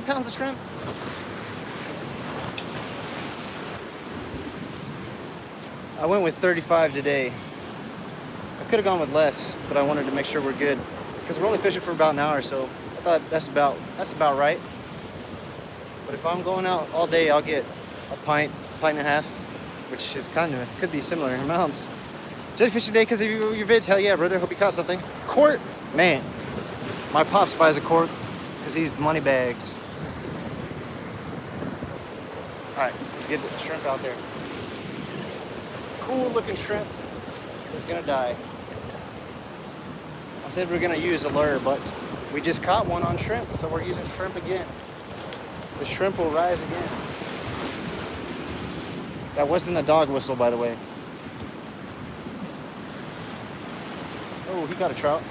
pounds of shrimp. I went with 35 today. I could have gone with less, but I wanted to make sure we're good because we're only fishing for about an hour, so I thought that's about right. But if I'm going out all day, I'll get a pint and a half, which is could be similar in amounts. Jelly fishing day because of your vids. Hell yeah, brother. Hope you caught something. Quart, man. My pops buys a quart because he's money bags. All right, let's get the shrimp out there. Cool looking shrimp. It's gonna die. I said we're gonna use a lure, but we just caught one on shrimp, so we're using shrimp again. The shrimp will rise again. That wasn't a dog whistle, by the way. Oh, he got a trout.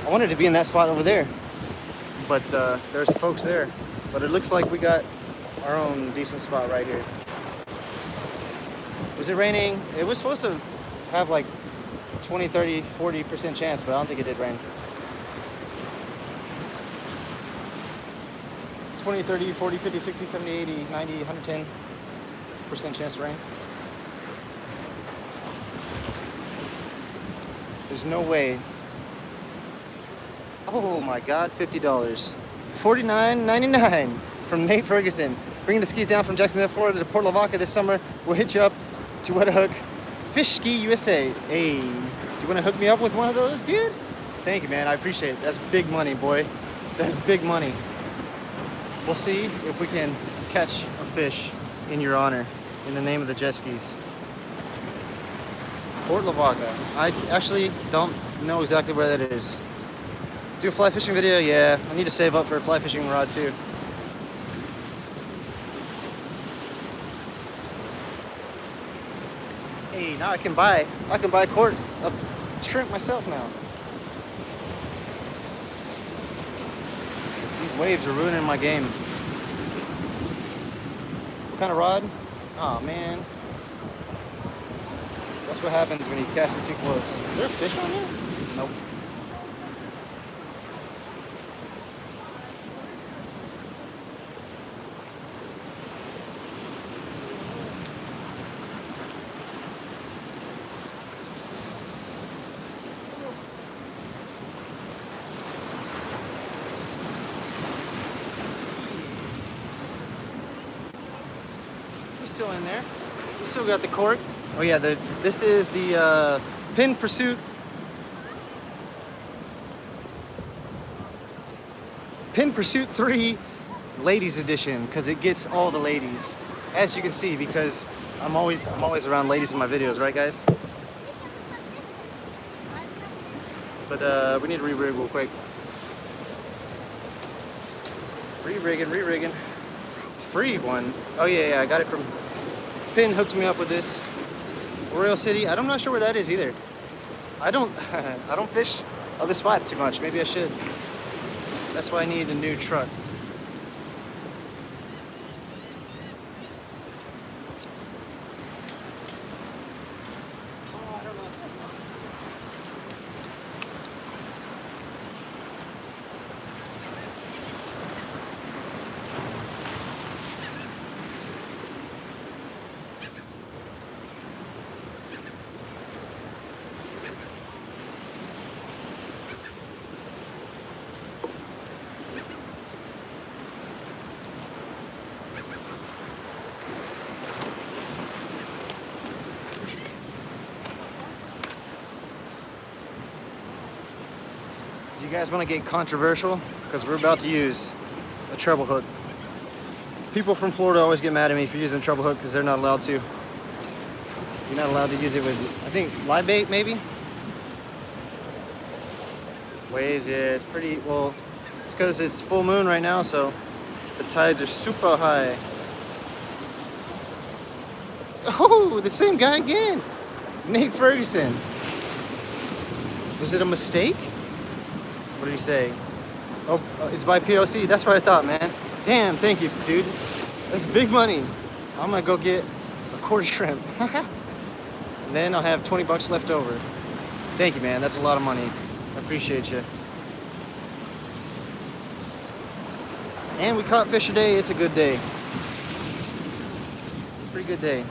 I wanted to be in that spot over there, but there's folks there. But it looks like we got our own decent spot right here. Was it raining? It was supposed to have like 20, 30, 40% chance, but I don't think it did rain. 20, 30, 40, 50, 60, 70, 80, 90, 110% chance of rain. There's no way. Oh my God, $50. $49.99 from Nate Ferguson. Bringing the skis down from Jacksonville, Florida to Port Lavaca this summer. We'll hit you up to Wetahook Fish Ski USA. Hey, you want to hook me up with one of those, dude? Thank you, man. I appreciate it. That's big money, boy. That's big money. We'll see if we can catch a fish in your honor, in the name of the jet skis. Port Lavaca. I actually don't know exactly where that is. Do a fly fishing video? Yeah, I need to save up for a fly fishing rod too. Hey, now I can buy a quart of shrimp myself now. These waves are ruining my game. What kind of rod? Oh man. That's what happens when you cast it too close. Is there a fish on here? Nope. He's still in there. We still got the cork. Oh yeah, this is the Pin Pursuit 3 Ladies Edition, because it gets all the ladies, as you can see, because I'm always around ladies in my videos, right guys? But we need to re-rig real quick. Re-rigging. Free one. Oh yeah, I got it from Pin. Hooked me up with this. Royal City. I'm not sure where that is either. I don't fish other spots too much. Maybe I should. That's why I need a new truck. Do you guys want to get controversial? Because we're about to use a treble hook. People from Florida always get mad at me for using a treble hook because they're not allowed to. You're not allowed to use it with, I think, live bait maybe? Waves, yeah, it's pretty, well, it's because it's full moon right now, so the tides are super high. Oh, the same guy again. Nate Ferguson. Was it a mistake? What did he say? Oh, it's by POC. That's what I thought, man. Damn, thank you, dude. That's big money. I'm gonna go get a quarter shrimp. And then I'll have 20 bucks left over. Thank you, man. That's a lot of money. I appreciate you. And we caught fish today. It's a good day. Pretty good day.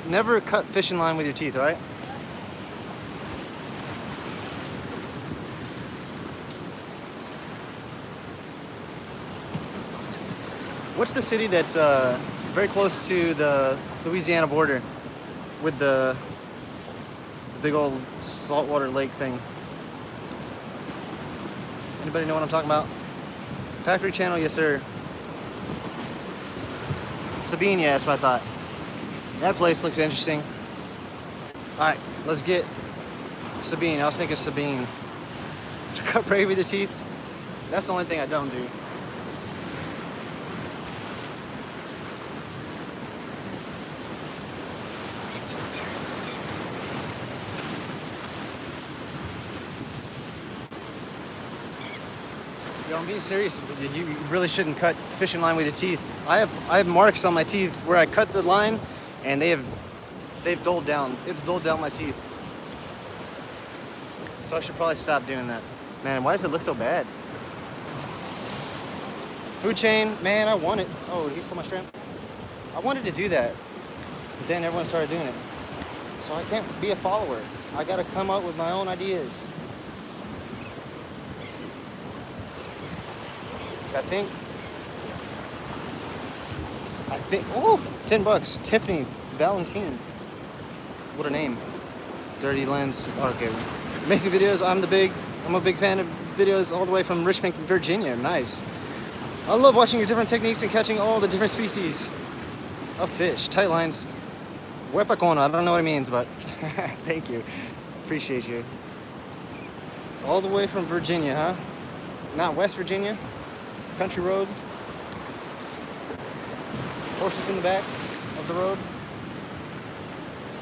Never cut fishing line with your teeth, right? What's the city that's very close to the Louisiana border with the big old saltwater lake thing? Anybody know what I'm talking about? Factory Channel, yes sir. Sabine, yeah, that's what I thought. That place looks interesting. Alright, let's get Sabine. I was thinking Sabine. To cut prey with the teeth, that's the only thing I don't do. Yo, I'm being serious. You really shouldn't cut fishing line with your teeth. I have marks on my teeth where I cut the line, and they've dulled down. It's dulled down my teeth. So I should probably stop doing that. Man, why does it look so bad? Food chain, man, I want it. Oh, he stole my shrimp. I wanted to do that, but then everyone started doing it. So I can't be a follower. I gotta come up with my own ideas. I think, oh, $10. Tiffany Valentine. What a name. Dirty Lens. Okay. Amazing videos. I'm a big fan of videos all the way from Richmond, Virginia. Nice. I love watching your different techniques and catching all the different species of fish. Tight lines. Wepakona. I don't know what it means, but thank you. Appreciate you. All the way from Virginia, huh? Not West Virginia. Country road. Horses in the back of the road.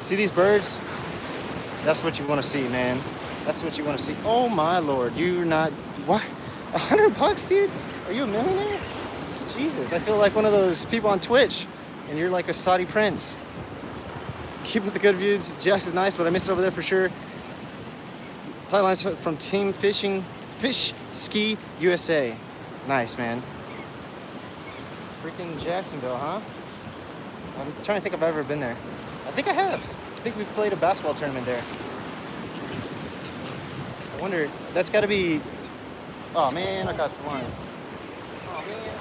See these birds? That's what you want to see, man. That's what you want to see. Oh my lord, you're not, what? $100, dude? Are you a millionaire? Jesus, I feel like one of those people on Twitch, and you're like a Saudi prince. Keep with the good views. Jax is nice, but I missed it over there for sure. Tight lines from Team Fish Ski USA. Nice, man. Freaking Jacksonville, huh? I'm trying to think if I've ever been there. I think I have. I think we played a basketball tournament there. I wonder, that's got to be... Oh, man, I got the line. Oh, man.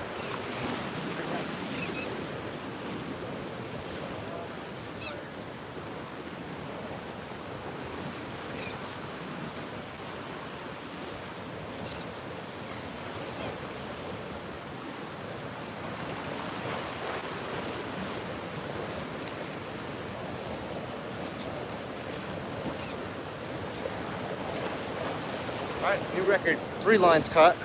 All right, new record. 3 lines caught.